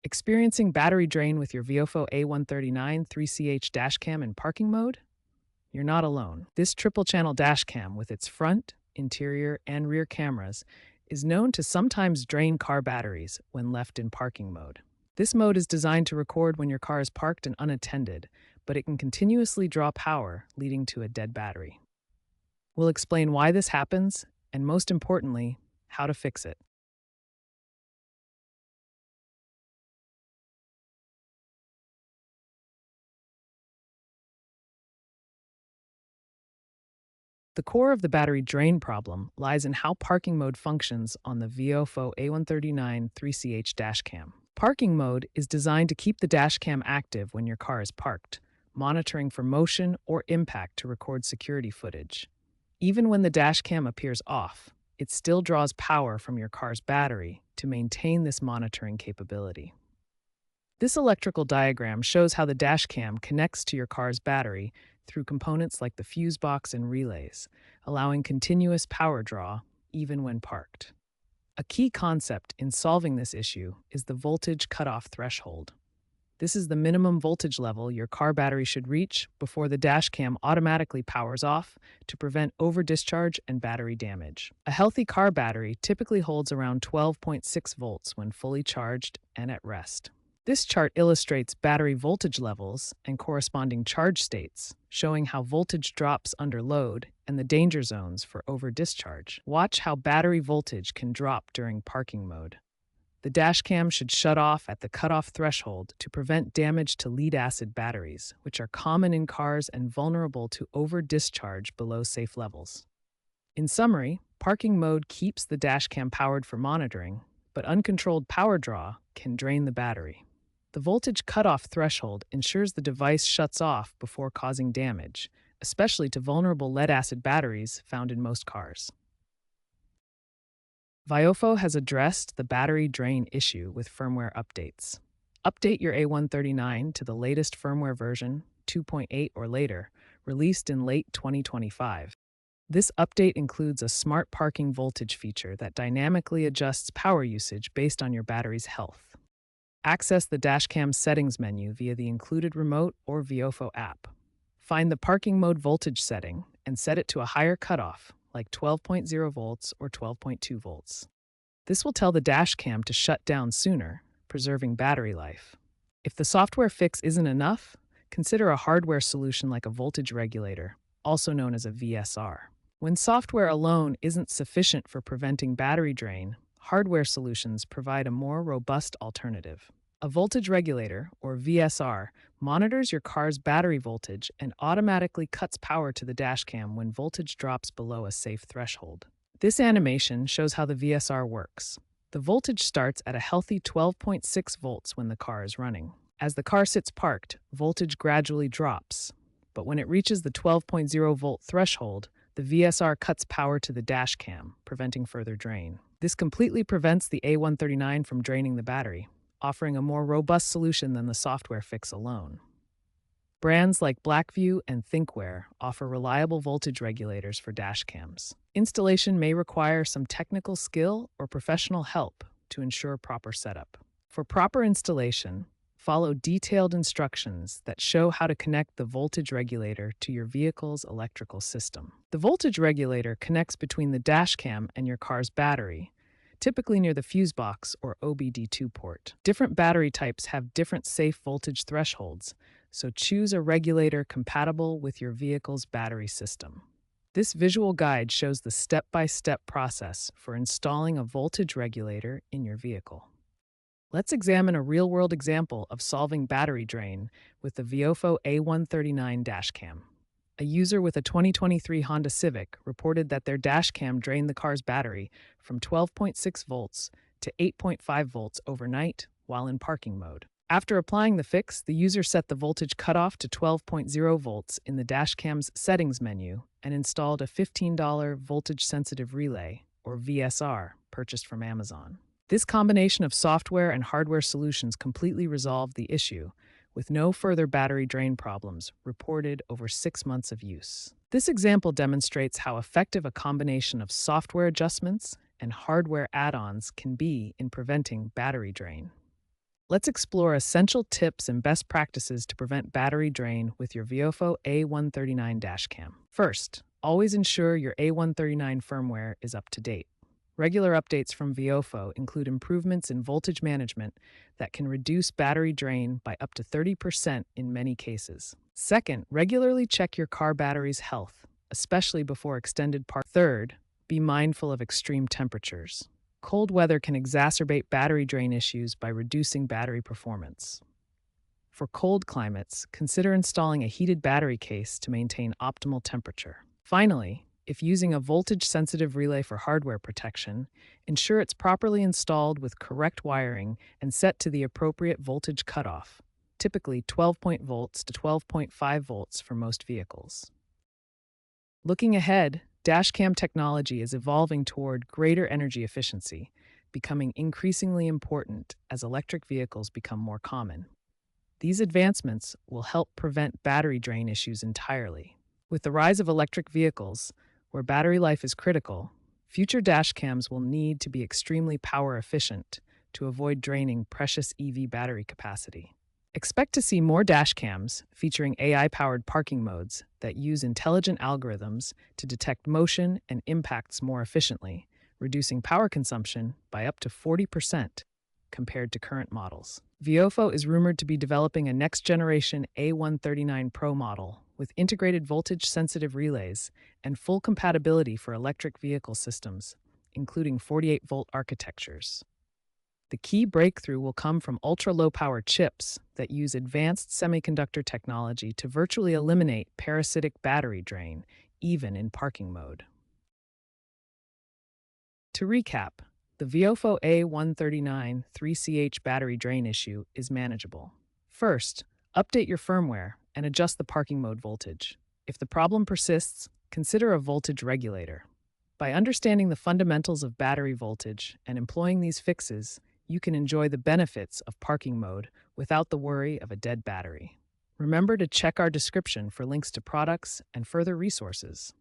Experiencing battery drain with your Viofo A139 3CH dashcam in parking mode? You're not alone. This triple-channel dashcam with its front, interior, and rear cameras is known to sometimes drain car batteries when left in parking mode. This mode is designed to record when your car is parked and unattended, but it can continuously draw power, leading to a dead battery. We'll explain why this happens, and most importantly, how to fix it. The core of the battery drain problem lies in how parking mode functions on the Viofo A139 3CH dashcam. Parking mode is designed to keep the dashcam active when your car is parked, monitoring for motion or impact to record security footage. Even when the dashcam appears off, it still draws power from your car's battery to maintain this monitoring capability. This electrical diagram shows how the dashcam connects to your car's battery through components like the fuse box and relays, allowing continuous power draw even when parked. A key concept in solving this issue is the voltage cutoff threshold. This is the minimum voltage level your car battery should reach before the dashcam automatically powers off to prevent overdischarge and battery damage. A healthy car battery typically holds around 12.6 volts when fully charged and at rest. This chart illustrates battery voltage levels and corresponding charge states, showing how voltage drops under load and the danger zones for overdischarge. Watch how battery voltage can drop during parking mode. The dashcam should shut off at the cutoff threshold to prevent damage to lead-acid batteries, which are common in cars and vulnerable to overdischarge below safe levels. In summary, parking mode keeps the dashcam powered for monitoring, but uncontrolled power draw can drain the battery. The voltage cutoff threshold ensures the device shuts off before causing damage, especially to vulnerable lead-acid batteries found in most cars. Viofo has addressed the battery drain issue with firmware updates. Update your A139 to the latest firmware version, 2.8 or later, released in late 2025. This update includes a smart parking voltage feature that dynamically adjusts power usage based on your battery's health. Access the dashcam settings menu via the included remote or Viofo app. Find the parking mode voltage setting and set it to a higher cutoff, like 12.0 volts or 12.2 volts. This will tell the dashcam to shut down sooner, preserving battery life. If the software fix isn't enough, consider a hardware solution like a voltage regulator, also known as a VSR. When software alone isn't sufficient for preventing battery drain, hardware solutions provide a more robust alternative. A voltage regulator, or VSR, monitors your car's battery voltage and automatically cuts power to the dashcam when voltage drops below a safe threshold. This animation shows how the VSR works. The voltage starts at a healthy 12.6 volts when the car is running. As the car sits parked, voltage gradually drops, but when it reaches the 12.0 volt threshold, the VSR cuts power to the dashcam, preventing further drain. This completely prevents the A139 from draining the battery, offering a more robust solution than the software fix alone. Brands like Blackview and Thinkware offer reliable voltage regulators for dashcams. Installation may require some technical skill or professional help to ensure proper setup. For proper installation, follow detailed instructions that show how to connect the voltage regulator to your vehicle's electrical system. The voltage regulator connects between the dashcam and your car's battery, typically near the fuse box or OBD2 port. Different battery types have different safe voltage thresholds, so choose a regulator compatible with your vehicle's battery system. This visual guide shows the step-by-step process for installing a voltage regulator in your vehicle. Let's examine a real-world example of solving battery drain with the Viofo A139 dashcam. A user with a 2023 Honda Civic reported that their dashcam drained the car's battery from 12.6 volts to 8.5 volts overnight while in parking mode. After applying the fix, the user set the voltage cutoff to 12.0 volts in the dashcam's settings menu and installed a $15 voltage-sensitive relay, or VSR, purchased from Amazon. This combination of software and hardware solutions completely resolved the issue, with no further battery drain problems reported over 6 months of use. This example demonstrates how effective a combination of software adjustments and hardware add-ons can be in preventing battery drain. Let's explore essential tips and best practices to prevent battery drain with your Viofo A139 dashcam. First, always ensure your A139 firmware is up to date. Regular updates from Viofo include improvements in voltage management that can reduce battery drain by up to 30% in many cases. Second, regularly check your car battery's health, especially before extended park. Third, be mindful of extreme temperatures. Cold weather can exacerbate battery drain issues by reducing battery performance. For cold climates, consider installing a heated battery case to maintain optimal temperature. Finally, if using a voltage-sensitive relay for hardware protection, ensure it's properly installed with correct wiring and set to the appropriate voltage cutoff, typically 12.volts to 12.5 volts for most vehicles. Looking ahead, dashcam technology is evolving toward greater energy efficiency, becoming increasingly important as electric vehicles become more common. These advancements will help prevent battery drain issues entirely. With the rise of electric vehicles, where battery life is critical, future dashcams will need to be extremely power efficient to avoid draining precious EV battery capacity. Expect to see more dashcams featuring AI-powered parking modes that use intelligent algorithms to detect motion and impacts more efficiently, reducing power consumption by up to 40% compared to current models. Viofo is rumored to be developing a next-generation A139 Pro model with integrated voltage-sensitive relays and full compatibility for electric vehicle systems, including 48-volt architectures. The key breakthrough will come from ultra-low-power chips that use advanced semiconductor technology to virtually eliminate parasitic battery drain, even in parking mode. To recap, the Viofo A139 3CH battery drain issue is manageable. First, update your firmware and adjust the parking mode voltage. If the problem persists, consider a voltage regulator. By understanding the fundamentals of battery voltage and employing these fixes, you can enjoy the benefits of parking mode without the worry of a dead battery. Remember to check our description for links to products and further resources.